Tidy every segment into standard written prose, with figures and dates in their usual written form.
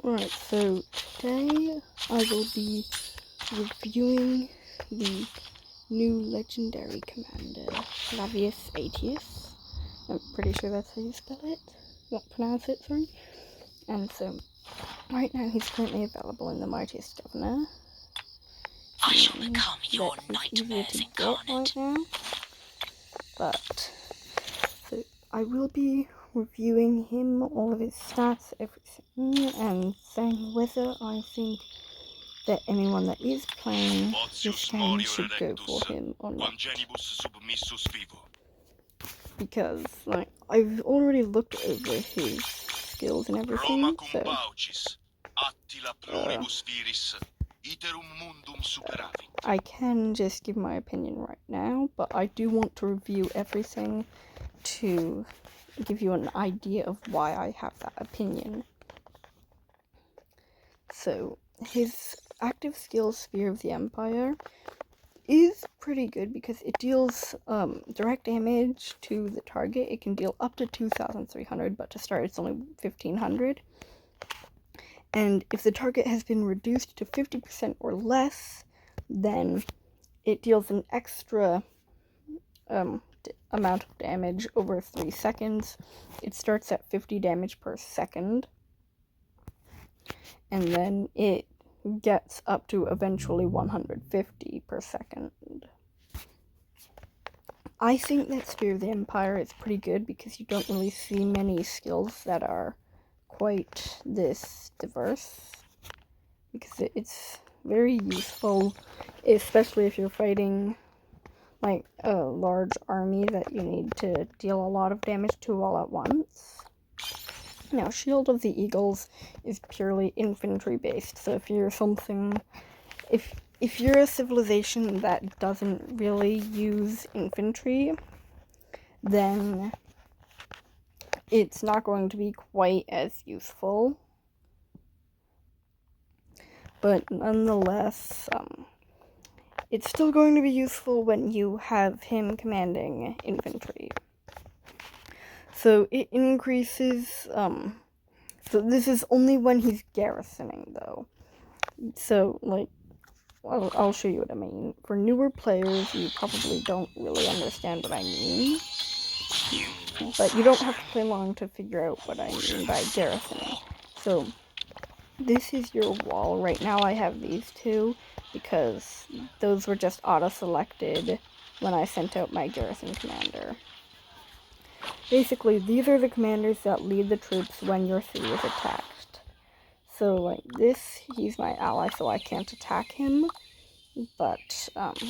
Alright, so today I will be reviewing the new legendary commander, Flavius Aetius. I'm pretty sure that's how you spell it. Not pronounce it, sorry. And so, right now he's currently available in the Mightiest Governor. I shall become your nightmares incarnate. Right now. But, so I will be reviewing him, all of his stats, everything, and saying whether I think that anyone that is playing this game should go for him or not. Because, like, I've already looked over his skills and everything, so I can just give my opinion right now, but I do want to review everything to give you an idea of why I have that opinion. So, his active skill, Sphere of the Empire, is pretty good because it deals direct damage to the target. It can deal up to 2,300, but to start it's only 1,500. And if the target has been reduced to 50% or less, then it deals an extra amount of damage over 3 seconds. It starts at 50 damage per second, and then it gets up to eventually 150 per second. I think that Sphere of the Empire is pretty good because you don't really see many skills that are quite this diverse, because it's very useful, especially if you're fighting like a large army that you need to deal a lot of damage to all at once. Now, Shield of the Eagles is purely infantry based, so if you're something, if you're a civilization that doesn't really use infantry, then it's not going to be quite as useful. But nonetheless, it's still going to be useful when you have him commanding infantry. So it increases, so this is only when he's garrisoning, though. So, like, I'll show you what I mean. For newer players, you probably don't really understand what I mean. But you don't have to play long to figure out what I mean by garrisoning. So, this is your wall. Right now I have these two, because those were just auto-selected when I sent out my garrison commander. Basically, these are the commanders that lead the troops when your city is attacked. So, like this, he's my ally, so I can't attack him. But, if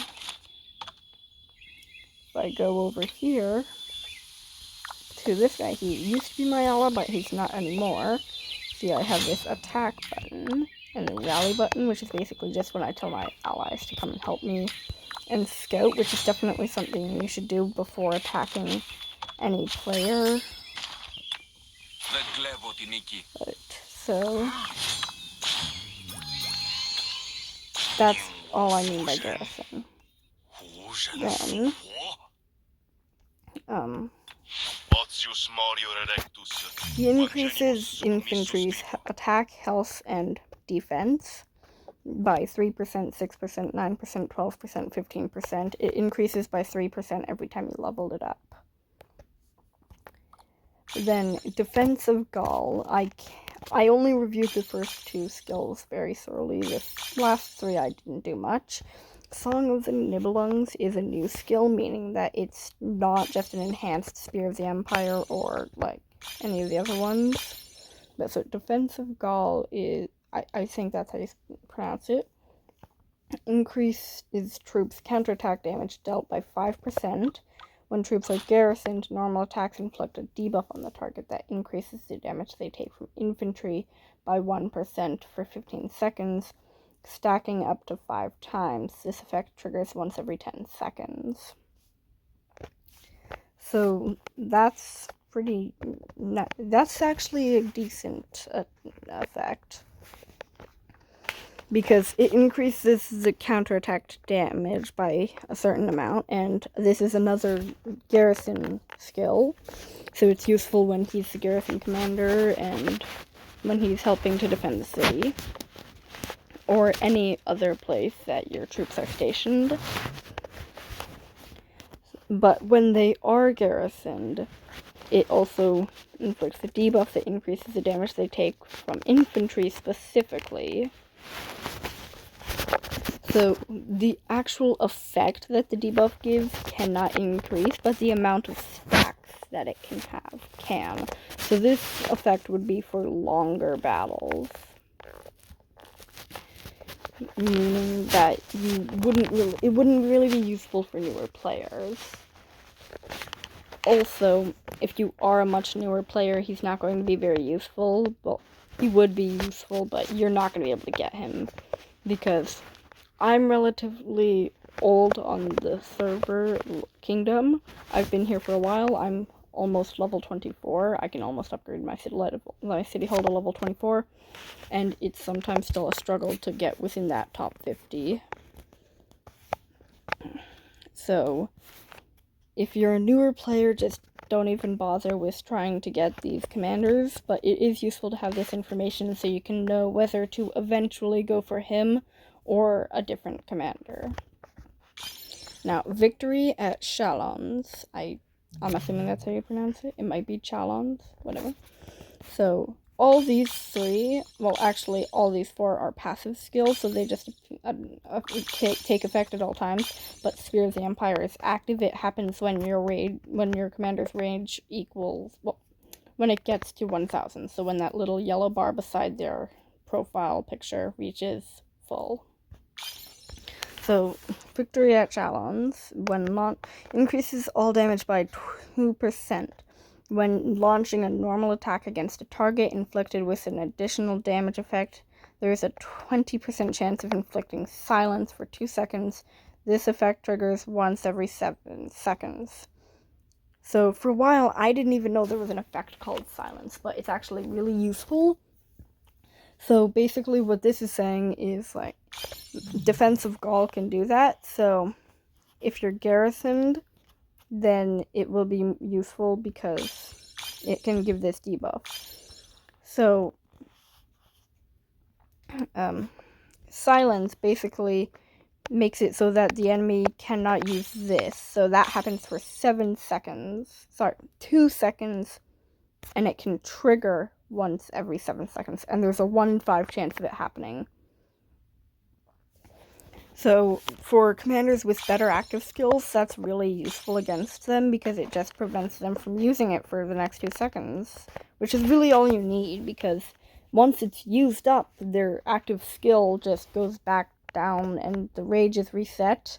I go over here to this guy, he used to be my ally, but he's not anymore. See, I have this attack button and the rally button, which is basically just when I tell my allies to come and help me. And scout, which is definitely something you should do before attacking any player. But, so that's all I mean by garrison. Then, he increases infantry's attack, health, and defense by 3%, 6%, 9%, 12%, 15%. It increases by 3% every time you leveled it up. Then, Defense of Gaul. I only reviewed the first two skills very thoroughly. The last three I didn't do much. Song of the Nibelungs is a new skill, meaning that it's not just an enhanced Spear of the Empire or, like, any of the other ones. But so, Defense of Gaul is, I think that's how you pronounce it. Increases troops' counterattack damage dealt by 5%. When troops are garrisoned, normal attacks inflict a debuff on the target that increases the damage they take from infantry by 1% for 15 seconds, stacking up to 5 times. This effect triggers once every 10 seconds. So that's that's actually a decent effect, because it increases the counterattack damage by a certain amount, and this is another garrison skill, so it's useful when he's the garrison commander, and when he's helping to defend the city, or any other place that your troops are stationed. But when they are garrisoned, it also inflicts a debuff that increases the damage they take from infantry specifically. So the actual effect that the debuff gives cannot increase, but the amount of stacks that it can have can. So this effect would be for longer battles, meaning that it wouldn't really be useful for newer players. Also, if you are a much newer player, he's not going to be very useful. Well, he would be useful, but you're not going to be able to get him, because I'm relatively old on the server kingdom. I've been here for a while. I'm almost level 24. I can almost upgrade my city hall to level 24, and it's sometimes still a struggle to get within that top 50. So if you're a newer player, just don't even bother with trying to get these commanders, but it is useful to have this information so you can know whether to eventually go for him or a different commander. Now, victory at Chalons. I'm assuming that's how you pronounce it. It might be Chalons, whatever. So, all these three, well, actually, all these four are passive skills, so they just take effect at all times. But Spear of the Empire is active. It happens when your commander's range equals, well, when it gets to 1,000. So when that little yellow bar beside their profile picture reaches full. So, victory at Chalons, increases all damage by 2%. When launching a normal attack against a target inflicted with an additional damage effect, there is a 20% chance of inflicting silence for 2 seconds. This effect triggers once every 7 seconds. So, for a while, I didn't even know there was an effect called silence, but it's actually really useful. So, basically, what this is saying is, like, defensive Gaul can do that, so if you're garrisoned, then it will be useful because it can give this debuff. So, silence basically makes it so that the enemy cannot use this. So that happens for 2 seconds, and it can trigger once every 7 seconds, and there's a 1 in 5 chance of it happening. So, for commanders with better active skills, that's really useful against them because it just prevents them from using it for the next 2 seconds, which is really all you need, because once it's used up, their active skill just goes back down and the rage is reset.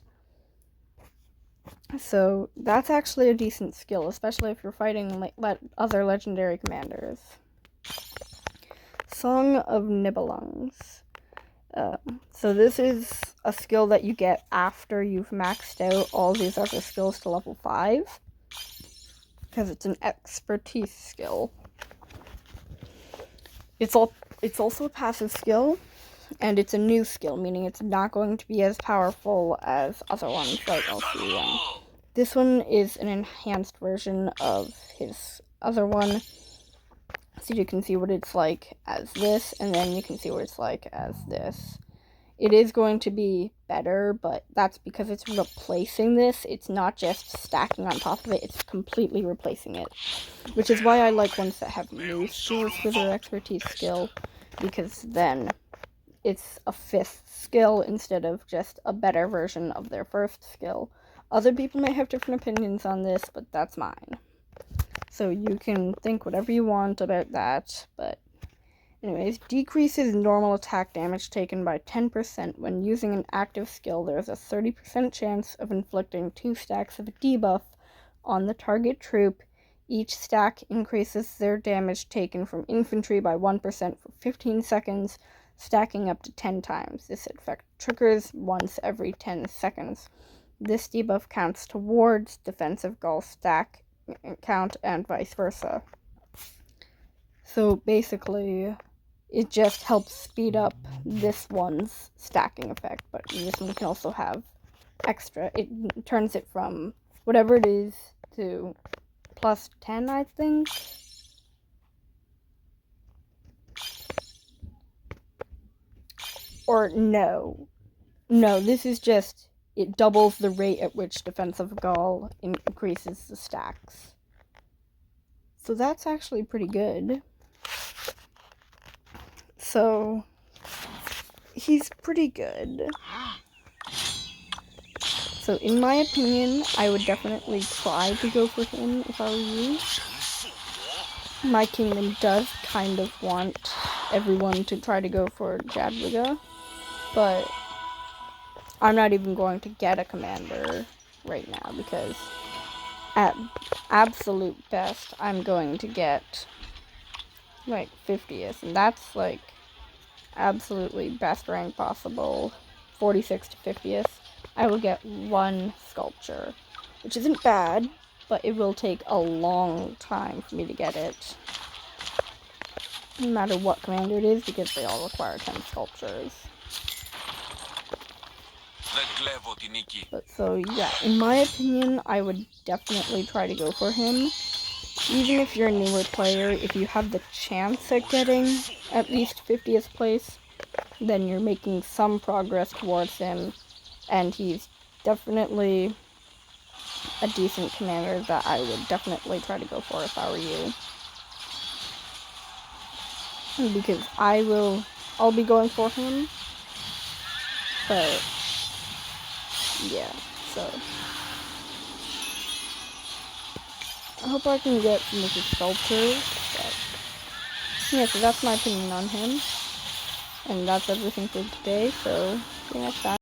So, that's actually a decent skill, especially if you're fighting other legendary commanders. Song of Nibelungs. So this is a skill that you get after you've maxed out all these other skills to level 5, because it's an expertise skill. It's also a passive skill, and it's a new skill, meaning it's not going to be as powerful as other ones like LCM. This one is an enhanced version of his other one, so you can see what it's like as this, and then you can see what it's like as this. It is going to be better, but that's because it's replacing this. It's not just stacking on top of it, it's completely replacing it. Which is why I like ones that have new skills for their expertise skill, because then it's a 5th skill instead of just a better version of their 1st skill. Other people may have different opinions on this, but that's mine. So you can think whatever you want about that, but anyways, decreases normal attack damage taken by 10%. When using an active skill, there is a 30% chance of inflicting 2 stacks of a debuff on the target troop. Each stack increases their damage taken from infantry by 1% for 15 seconds, stacking up to 10 times. This effect triggers once every 10 seconds. This debuff counts towards defensive Gaul stack count and vice versa. So basically, it just helps speed up this one's stacking effect, but this one can also have extra. It turns it from whatever it is to plus 10, I think. Or no. No, this is just, it doubles the rate at which Defensive Gaul increases the stacks. So that's actually pretty good. So, he's pretty good. So in my opinion, I would definitely try to go for him if I were you. My kingdom does kind of want everyone to try to go for Jadwiga, but I'm not even going to get a commander right now because at absolute best, I'm going to get like 50th, and that's like absolutely best rank possible, 46 to 50th. I will get one sculpture, which isn't bad, but it will take a long time for me to get it. No matter what commander it is, because they all require 10 sculptures. But so yeah, in my opinion, I would definitely try to go for him. Even if you're a newer player, if you have the chance at getting at least 50th place, then you're making some progress towards him, and he's definitely a decent commander that I would definitely try to go for if I were you. Because I'll be going for him, but yeah, so I hope I can get some of his sculptures, but yeah, so that's my opinion on him, and that's everything for today, so see you next time.